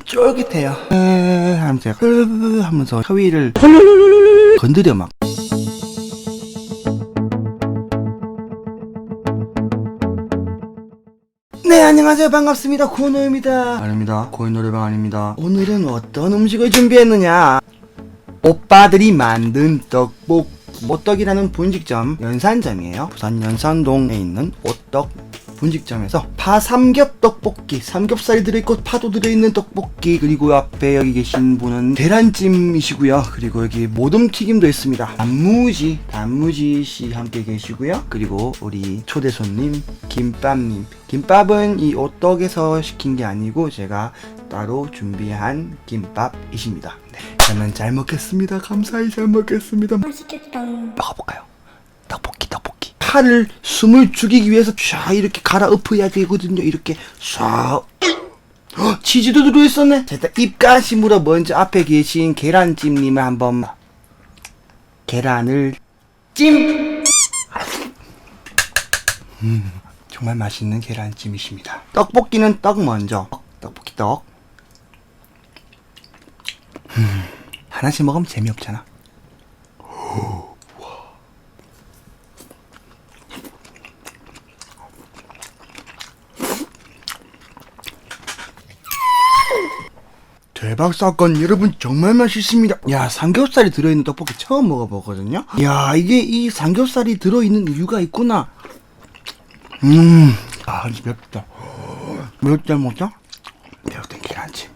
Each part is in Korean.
쫄깃해요. 하면서 혀위를 건드려 막. 네, 안녕하세요. 반갑습니다. 고노입니다. 아닙니다. 고인 노래방 아닙니다. 오늘은 어떤 음식을 준비했느냐? 오빠들이 만든 떡볶이. 오떡이라는 분식점 연산점이에요. 부산 연산동에 있는 오떡 분식점에서 파삼겹 떡볶이, 삼겹살이 들어있고 파도 들어있는 떡볶이, 그리고 앞에 여기 계신 분은 계란찜이시고요. 그리고 여기 모둠튀김도 있습니다. 단무지 씨 함께 계시고요. 그리고 우리 초대 손님 김밥님. 김밥은 이 오떡에서 시킨 게 아니고 제가 따로 준비한 김밥이십니다. 네, 저는 잘 먹겠습니다. 감사히 잘 먹겠습니다. 맛있겠다. 먹어볼까요? 떡볶이. 파를 숨을 죽이기 위해서 쫙 이렇게 갈아엎어야 되거든요. 이렇게 쫙. 치즈도 들어있었네. 자, 일단 입가심으로 먼저 앞에 계신 계란찜님을 한번 계란을 찜. 정말 맛있는 계란찜이십니다. 떡볶이는 떡 먼저. 떡볶이 떡. 하나씩 먹으면 재미없잖아. 대박 사건. 여러분 정말 맛있습니다. 야, 삼겹살이 들어있는 떡볶이 처음 먹어보거든요. 야, 이게 이 삼겹살이 들어있는 이유가 있구나. 진짜 맵다. 맵다 먹자. 매웠던 계란찜.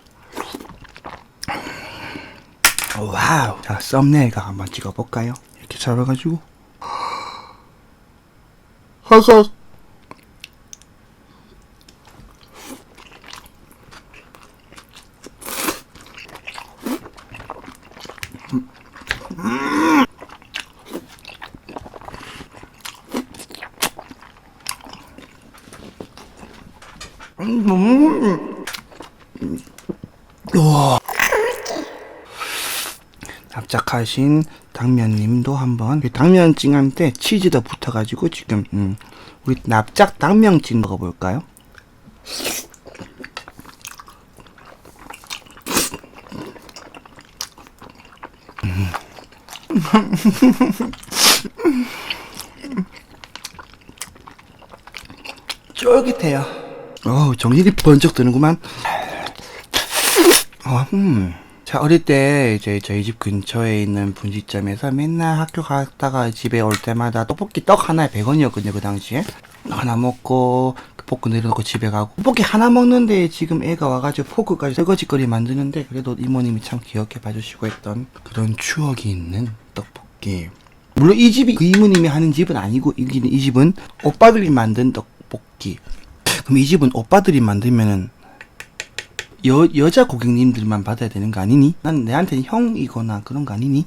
와우. 자, 썸네일각 한번 찍어볼까요? 이렇게 잡아가지고 허허. 우와. 납작하신 당면님도 한번. 당면찜한테 치즈도 붙어가지고 지금 우리 납작 당면찜 먹어볼까요? 쫄깃해요. 정신이 번쩍 드는구만. 자, 어릴 때 이제 저희 집 근처에 있는 분식점에서 맨날 학교 갔다가 집에 올 때마다 떡볶이 떡 하나에 100원이었거든요, 그 당시에. 하나 먹고 포크 내려놓고 집에 가고. 떡볶이 하나 먹는데 지금 애가 와가지고 포크까지 설거지거리 만드는데, 그래도 이모님이 참 귀엽게 봐주시고 했던 그런 추억이 있는 떡볶이. 물론 이 집이 그 이모님이 하는 집은 아니고, 이 집은 오빠들이 만든 떡볶이. 그럼 이 집은 오빠들이 만들면은 여자 고객님들만 받아야 되는 거 아니니? 난 내한테는 형이거나 그런 거 아니니?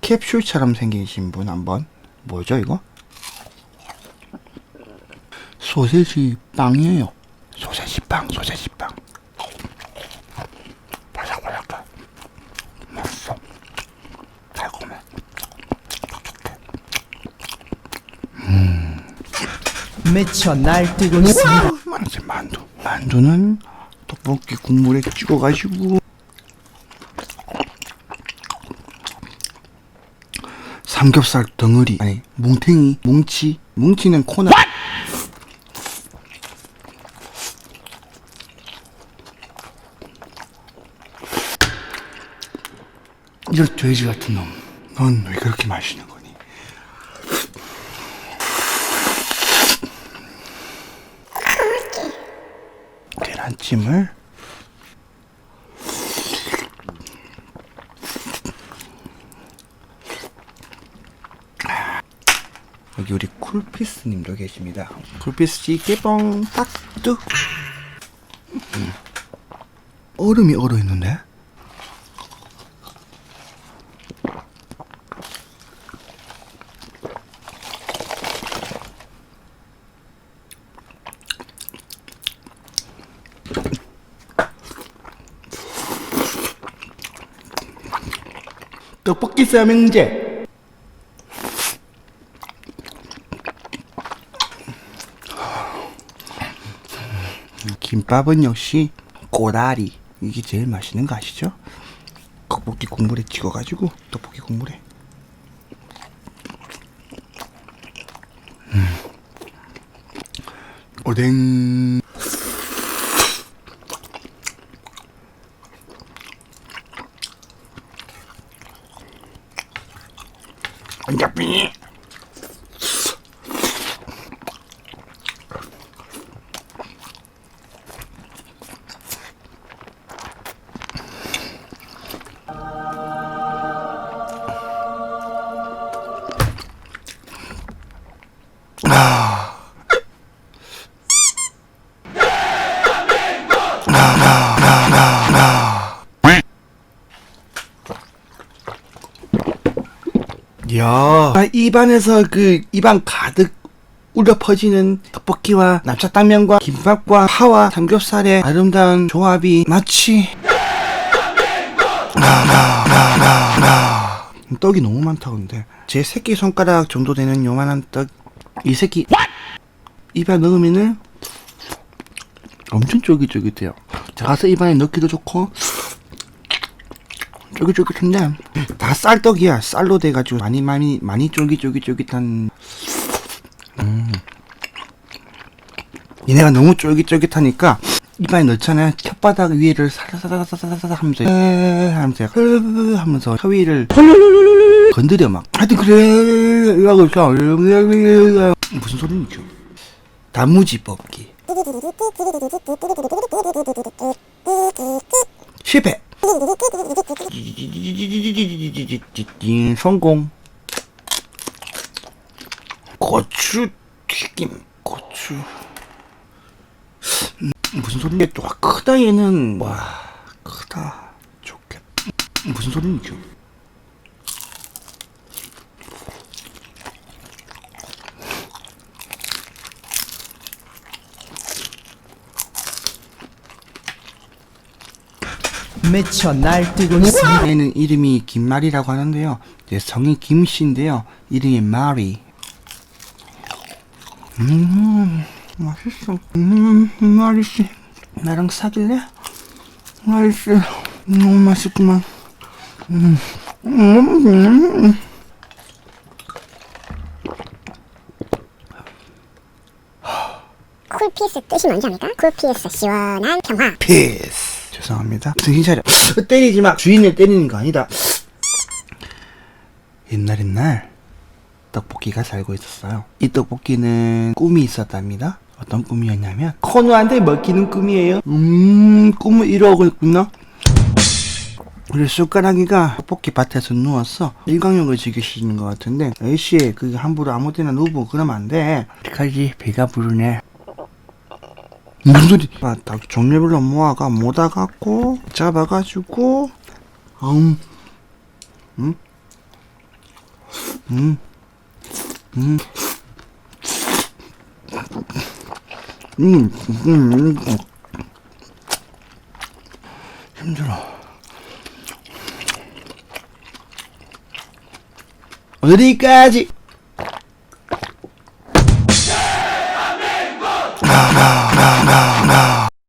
캡슐처럼 생기신 분 한번. 뭐죠 이거? 소세지 빵이에요. 소세지 빵. 바삭바삭해. 맛있어. 달콤해. 미쳐 날뛰고 있습니다. 만두는 떡볶이 국물에 찍어가지고. 삼겹살 덩어리, 아니 뭉탱이, 뭉치는 코너. 이런 돼지 같은 놈, 넌 왜 그렇게 마시는 거니? 계란찜을 여기 우리 쿨피스님도 계십니다. 쿨피스씨 깨봉 딱뚝. 얼음이 얼어있는데? 떡볶이 삼형제. 김밥은 역시 꼬다리. 이게 제일 맛있는 거 아시죠? 떡볶이 국물에 찍어가지고 떡볶이 국물에. 오뎅. 안잡비. 이야, 입안에서 그 입안 가득 울려 퍼지는 떡볶이와 납작당면과 김밥과 파와 삼겹살의 아름다운 조합이 마치 떡이 너무 많다. 근데 제 새끼손가락 정도 되는 요만한 떡, 이 새끼 입에 넣으면은 엄청 쫄깃쫄깃해요. 작아서 입안에 넣기도 좋고 쫄깃쫄깃한데 다 쌀떡이야. 쌀로 돼가지고 많이 쫄깃쫄깃쫄깃한. 얘네가 너무 쫄깃쫄깃하니까 입안에 넣잖아요. 혓바닥 위를 사사사사사사 하면서 혀 위를 건드려 막. 하여튼 그래 이러고 있어. 무슨 소리인지. 단무지 뽑기 실패. 성공. 고추 튀김. 고추. 무슨 소리인데 또 크다 얘는. 와 크다. 좋겠다. 무슨 소리인지. 미쳐 날뛰고 있습니다. 얘는 이름이 김말이라고 하는데요. 제 성이 김씨인데요. 이름이 마리. 맛있어. 마리씨 나랑 사귈래? 마리씨 너무 맛있구만. 쿨피스 뜻이 뭔지 압니까? 쿨피스 시원한 평화. 피스. 죄송합니다. 정신 차려. 때리지 마. 주인을 때리는 거 아니다. 옛날 떡볶이가 살고 있었어요. 이 떡볶이는 꿈이 있었답니다. 어떤 꿈이었냐면 코너한테 먹히는 꿈이에요. 꿈을 이루고 있구나. 그래서 숟가락이가 떡볶이 밭에서 누웠어. 일광욕을 즐기시는 것 같은데 아이씨 그게 함부로 아무데나 누우고 그러면 안 돼. 어떡하지? 배가 부르네. 무슨 소리? 딱 종류별로 모아갖고 잡아가지고 힘들어. 어디까지?